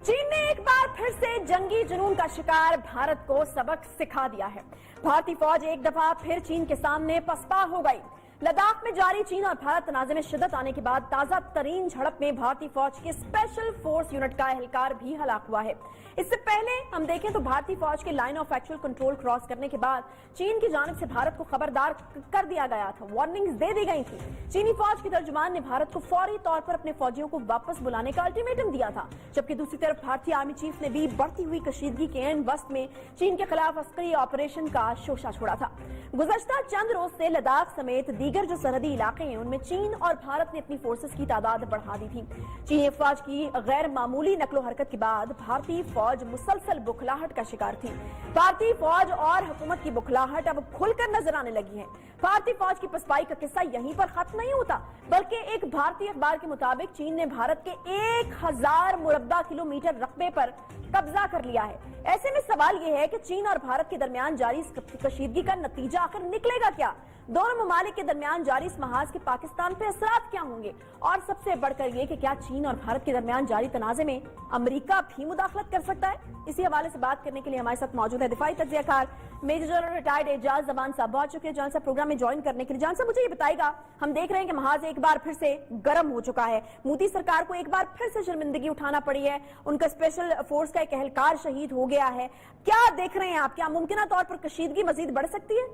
चीन ने एक बार फिर से जंगी जुनून का शिकार भारत को सबक सिखा दिया है। भारतीय फौज एक दफा फिर चीन के सामने पसपा हो गई। लद्दाख में जारी चीन और भारत तनाज़े में शिद्दत आने के बाद ताजा तरीन झड़प में भारतीय फौज के स्पेशल फोर्स यूनिट का एहलकार भी हलाक हुआ है। इससे पहले हम देखें तो भारतीय फौज के line of actual control cross करने के बाद चीन की जानिब से भारत को खबरदार कर दिया गया था, वार्निंग्स दे दी गई थी। चीनी फौज के तर्जुमान ने भारत को फौरी तौर पर अपने फौजियों को वापस बुलाने का अल्टीमेटम दिया था, जबकि दूसरी तरफ भारतीय आर्मी चीफ ने भी बढ़ती हुई कशीदगी के एन वस्त में चीन के खिलाफ अस्करी ऑपरेशन का शोशा छोड़ा था। गुज़श्ता चंद रोज से लद्दाख समेत दीगर जो सरहदी इलाके हैं उनमें चीन और भारत ने अपनी फोर्सेस की तादाद बढ़ा दी थी। चीनी फौज की गैर मामूली नकलो हरकत के बाद भारतीय फौज मुसलसल बुखलाहट का शिकार थी। भारतीय फौज और हुकूमत की बुखलाहट अब खुलकर नजर आने लगी है। भारतीय फौज की पसपाई का किस्सा यहीं पर खत्म नहीं होता, बल्कि एक भारतीय अखबार के मुताबिक चीन ने भारत के 1000 मुरब्बा किलोमीटर रकबे पर कब्जा कर लिया है। ऐसे में सवाल यह है कि चीन और भारत के दरमियान जारी इस कशीदगी का नतीजा आखिर निकलेगा क्या? दोनों ममालिक के दरमियान जारी इस महाज के पाकिस्तान पे असरात क्या होंगे? और सबसे बढ़कर ये कि क्या चीन और भारत के दरमियान जारी तनाज़े में अमेरिका भी मुदाखलत कर सकता है? इसी हवाले से बात करने के लिए हमारे साथ मौजूद है दिफाई तज्ज़ियाकार major general retired Ejaz Zaman साहब। बहुत शुक्रिया जमान साहब प्रोग्राम में ज्वाइन करने के लिए। जमान साहब मुझे ये बताइएगा, हम देख रहे हैं कि महाज एक बार फिर से गर्म हो चुका है। मोदी सरकार को एक बार फिर से शर्मिंदगी उठाना पड़ी है, उनका स्पेशल फोर्स का एक एहलकार शहीद हो गया है। क्या देख रहे हैं आप? क्या मुमकिन तौर पर कशीदगी मजीद बढ़ सकती है?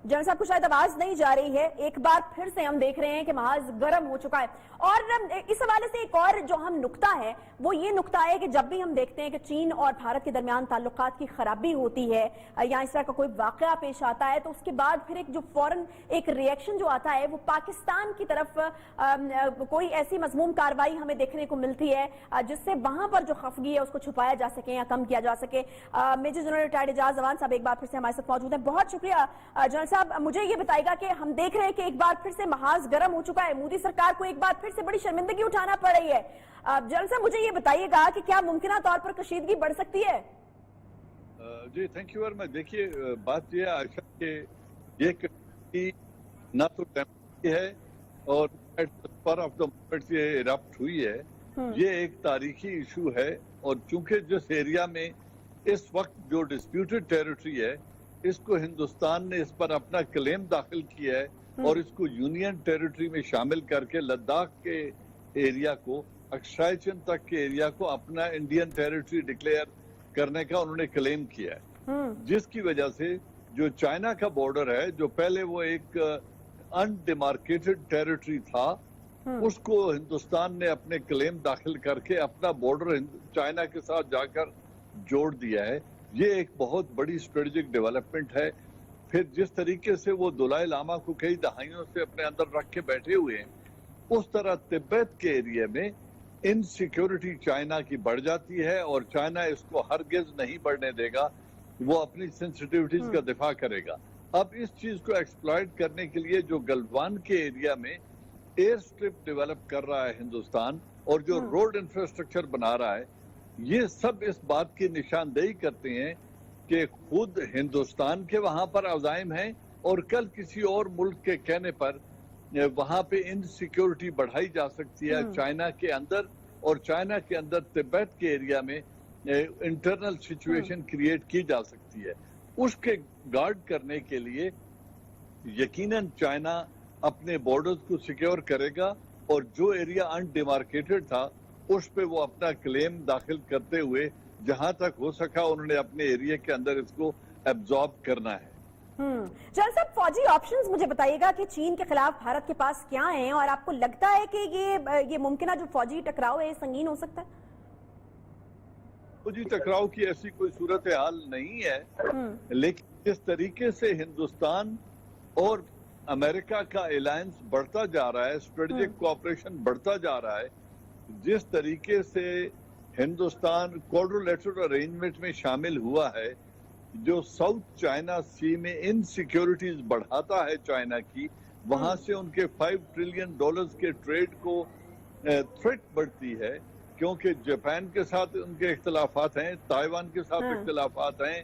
जनरल साहब को शायद आवाज नहीं जा रही है। एक बार फिर से हम देख रहे हैं कि महाज गर्म हो चुका है। और इस हवाले से एक और जो हम नुक्ता है वो ये नुक्ता है कि जब भी हम देखते हैं कि चीन और भारत के दरमियान ताल्लुकात की खराबी होती है या इस तरह का कोई वाकया पेश आता है तो उसके बाद फिर एक जो फौरन एक रिएक्शन जो आता है वो पाकिस्तान की तरफ कोई ऐसी मजमूम कार्रवाई हमें देखने को मिलती है जिससे वहां पर जो खफगी है उसको छुपाया जा सके या कम किया जा सके। Major general retired Ejaz Zaman साहब एक बार फिर से हमारे साथ मौजूद है। बहुत शुक्रिया जनरल साहब। मुझे ये बताएगा कि हम देख रहे हैं कि एक बार फिर से महाज गर्म हो चुका है, मोदी सरकार को एक बार फिर से बड़ी शर्मिंदगी उठाना पड़ रही है। जनरल साहब मुझे ये बताइएगा कि क्या मुमकिन तौर पर कशीदगी बढ़ सकती है? जी थैंक यू वेरी मच। देखिए बात यह है आशा के ये ना तो टेम्परेरी है और स्पर ऑफ द मोमेंट ये इरप्ट हुई है। ये एक तारीखी इशू है और चूंकि जिस एरिया में इस वक्त जो डिस्प्यूटेड टेरिटरी है इसको हिंदुस्तान ने इस पर अपना क्लेम दाखिल किया है और इसको यूनियन टेरिटरी में शामिल करके लद्दाख के एरिया को अक्षय चिन तक के एरिया को अपना इंडियन टेरिटरी डिक्लेयर करने का उन्होंने क्लेम किया है, जिसकी वजह से जो चाइना का बॉर्डर है जो पहले वो एक अनडिमार्केटेड टेरिटरी था उसको हिंदुस्तान ने अपने क्लेम दाखिल करके अपना बॉर्डर चाइना के साथ जाकर जोड़ दिया है। ये एक बहुत बड़ी स्ट्रेटेजिक डेवलपमेंट है। फिर जिस तरीके से वो दलाई लामा को कई दहाइयों से अपने अंदर रख के बैठे हुए हैं उस तरह तिब्बत के एरिया में इनसिक्योरिटी चाइना की बढ़ जाती है और चाइना इसको हरगिज नहीं बढ़ने देगा, वो अपनी सेंसिटिविटीज का दिफा करेगा। अब इस चीज को एक्सप्लॉइट करने के लिए जो गलवान के एरिया में एयर स्ट्रिप डेवलप कर रहा है हिंदुस्तान और जो रोड इंफ्रास्ट्रक्चर बना रहा है ये सब इस बात की निशानदेही करते हैं कि खुद हिंदुस्तान के वहां पर अज़ाइम हैं और कल किसी और मुल्क के कहने पर वहां पे इनसिक्योरिटी बढ़ाई जा सकती है चाइना के अंदर और चाइना के अंदर तिब्बत के एरिया में इंटरनल सिचुएशन क्रिएट की जा सकती है। उसके गार्ड करने के लिए यकीनन चाइना अपने बॉर्डर्स को सिक्योर करेगा और जो एरिया अनडिमार्केटेड था उस पे वो अपना क्लेम दाखिल करते हुए जहां तक हो सका उन्होंने अपने एरिया के अंदर इसको एब्जॉर्ब करना है। जनरल साहब फौजी ऑप्शंस मुझे बताइएगा कि चीन के खिलाफ भारत के पास क्या हैं और आपको लगता है कि ये मुमकिन जो फौजी टकराव है संगीन हो सकता है? फौजी टकराव की ऐसी कोई सूरत हाल नहीं है, लेकिन जिस तरीके से हिंदुस्तान और अमेरिका का अलायंस बढ़ता जा रहा है, स्ट्रेटेजिक कोऑपरेशन बढ़ता जा रहा है, जिस तरीके से हिंदुस्तान क्वाड्रिलेटरल अरेंजमेंट में शामिल हुआ है जो साउथ चाइना सी में इनसिक्योरिटीज बढ़ाता है चाइना की, वहां से उनके $5 ट्रिलियन के ट्रेड को थ्रेट बढ़ती है क्योंकि जापान के साथ उनके इख्तलाफात हैं, ताइवान के साथ इख्तलाफात हैं,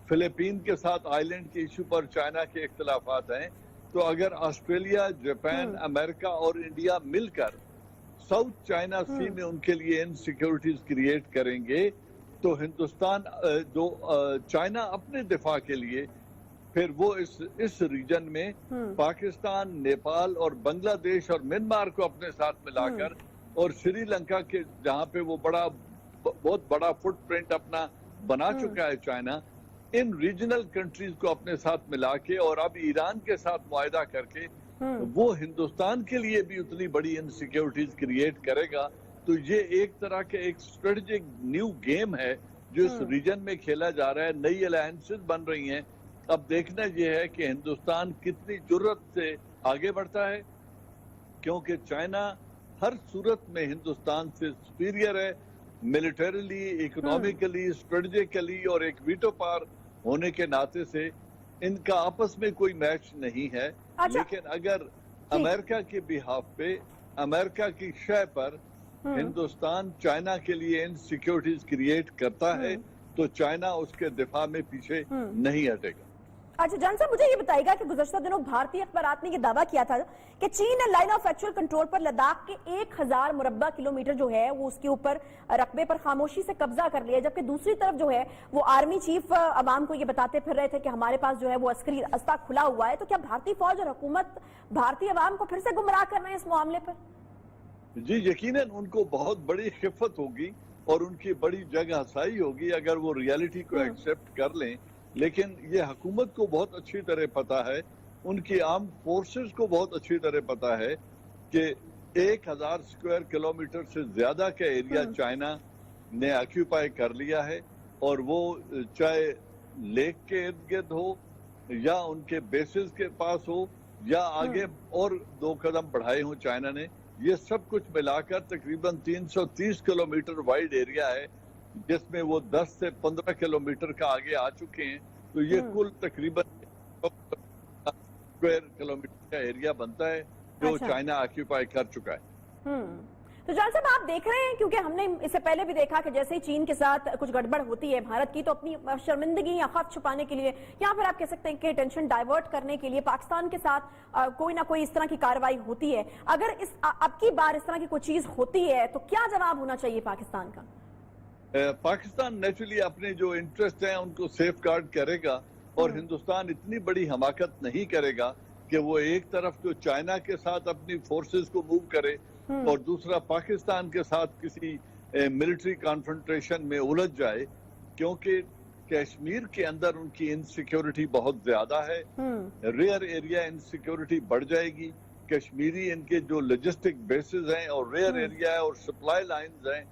फिलीपीन के साथ आइलैंड के इशू पर चाइना के इख्तलाफात हैं। तो अगर ऑस्ट्रेलिया, जापान, अमेरिका और इंडिया मिलकर साउथ चाइना सी में उनके लिए इनसिक्योरिटीज क्रिएट करेंगे तो हिंदुस्तान जो चाइना अपने दिफा के लिए फिर वो इस रीजन में पाकिस्तान, नेपाल और बांग्लादेश और म्यांमार को अपने साथ मिलाकर और श्रीलंका के जहां पे वो बहुत बड़ा फुटप्रिंट अपना बना चुका है चाइना, इन रीजनल कंट्रीज को अपने साथ मिला के और अब ईरान के साथ मुआहदा करके वो हिंदुस्तान के लिए भी उतनी बड़ी इनसिक्योरिटीज क्रिएट करेगा। तो ये एक तरह के एक स्ट्रेटेजिक न्यू गेम है जो इस रीजन में खेला जा रहा है। नई अलायंसेस बन रही हैं। अब देखना ये है कि हिंदुस्तान कितनी जुर्रत से आगे बढ़ता है, क्योंकि चाइना हर सूरत में हिंदुस्तान से सुपीरियर है, मिलिटरीली, इकोनॉमिकली, स्ट्रेटेजिकली, और एक वीटो पावर होने के नाते से इनका आपस में कोई मैच नहीं है। लेकिन अगर अमेरिका के बिहाफ पे, अमेरिका की शय पर हिंदुस्तान चाइना के लिए इनसिक्योरिटीज क्रिएट करता है तो चाइना उसके दिफा में पीछे नहीं हटेगा। अच्छा जान साहब, मुझे ये बताइएगा कि गुज़श्ता दिनों भारतीय अखबारात ने ये दावा किया था कि चीन ने लाइन ऑफ एक्चुअल कंट्रोल पर लद्दाख के 1000 मुरब्बा किलोमीटर जो है वो उसके ऊपर रकबे पर खामोशी से कब्जा कर लिया, जबकि दूसरी तरफ जो है वो आर्मी चीफ अवाम को ये बताते फिर रहे थे कि हमारे पास जो है वो अस्करी रास्ता खुला हुआ है। तो क्या भारतीय फौज और हुकूमत भारतीय अवाम को फिर से गुमराह कर रहे हैं इस मामले पर? जी यकीनन उनको बहुत बड़ी खिफत होगी और उनकी बड़ी जगह हसाई होगी अगर वो रियलिटी को एक्सेप्ट कर लें। लेकिन ये हुकूमत को बहुत अच्छी तरह पता है, उनकी आर्म फोर्सेस को बहुत अच्छी तरह पता है कि 1000 स्क्वायर किलोमीटर से ज्यादा का एरिया चाइना ने ऑक्यूपाई कर लिया है, और वो चाहे लेक के इर्द गिर्द हो या उनके बेसिस के पास हो या आगे और 2 कदम बढ़ाए हों चाइना ने, ये सब कुछ मिलाकर तकरीबन 330 किलोमीटर वाइड एरिया है, जिसमें वो 10 से 15 किलोमीटर का आगे आ चुके हैं। तो ये कुल तकरीबन स्क्वायर किलोमीटर का एरिया बनता है जो चाइना ऑक्यूपाई कर चुका है। तो जान साहब, आप देख रहे हैं, क्योंकि हमने इससे पहले भी देखा कि जैसे ही चीन के साथ कुछ गड़बड़ होती है भारत की, तो अपनी शर्मिंदगी या खौफ छुपाने के लिए या फिर आप कह सकते हैं कि टेंशन डाइवर्ट करने के लिए पाकिस्तान के साथ कोई ना कोई इस तरह की कार्रवाई होती है। अगर अब की बार इस तरह की कोई चीज होती है तो क्या जवाब होना चाहिए पाकिस्तान का? पाकिस्तान नेचुरली अपने जो इंटरेस्ट हैं उनको सेफ गार्ड करेगा और हिंदुस्तान इतनी बड़ी हमाकत नहीं करेगा कि वो एक तरफ तो चाइना के साथ अपनी फोर्सेस को मूव करे और दूसरा पाकिस्तान के साथ किसी मिलिट्री कॉन्फ्रंटेशन में उलझ जाए, क्योंकि कश्मीर के अंदर उनकी इनसिक्योरिटी बहुत ज्यादा है। रेयर एरिया इनसिक्योरिटी बढ़ जाएगी। कश्मीरी इनके जो लॉजिस्टिक बेसिस हैं और रेयर एरिया है और सप्लाई लाइंस हैं,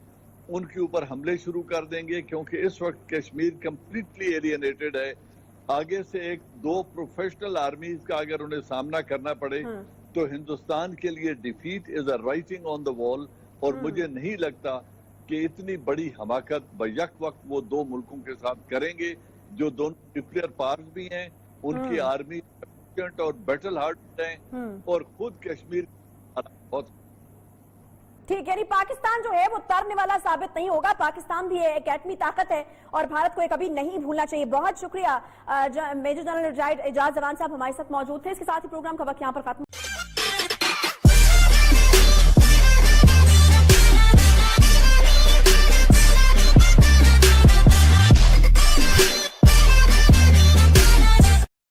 उनके ऊपर हमले शुरू कर देंगे, क्योंकि इस वक्त कश्मीर कंप्लीटली एलियनेटेड है। आगे से 1-2 प्रोफेशनल आर्मीज का अगर उन्हें सामना करना पड़े तो हिंदुस्तान के लिए defeat is a writing on the wall. और मुझे नहीं लगता कि इतनी बड़ी हमाकत बयक वक्त वो 2 मुल्कों के साथ करेंगे जो दोनों न्यूक्लियर पावर्स भी हैं, उनकी आर्मी और बैटल हार्ड हैं और खुद कश्मीर बहुत ठीक। यानी पाकिस्तान जो है वो तरने वाला साबित नहीं होगा। पाकिस्तान भी एक एटमी ताकत है और भारत को ये कभी नहीं भूलना चाहिए। बहुत शुक्रिया मेजर जनरल रिटायर्ड एजाज जवान साहब हमारे साथ मौजूद थे। इसके साथ ही प्रोग्राम का वक्त यहाँ पर खत्म।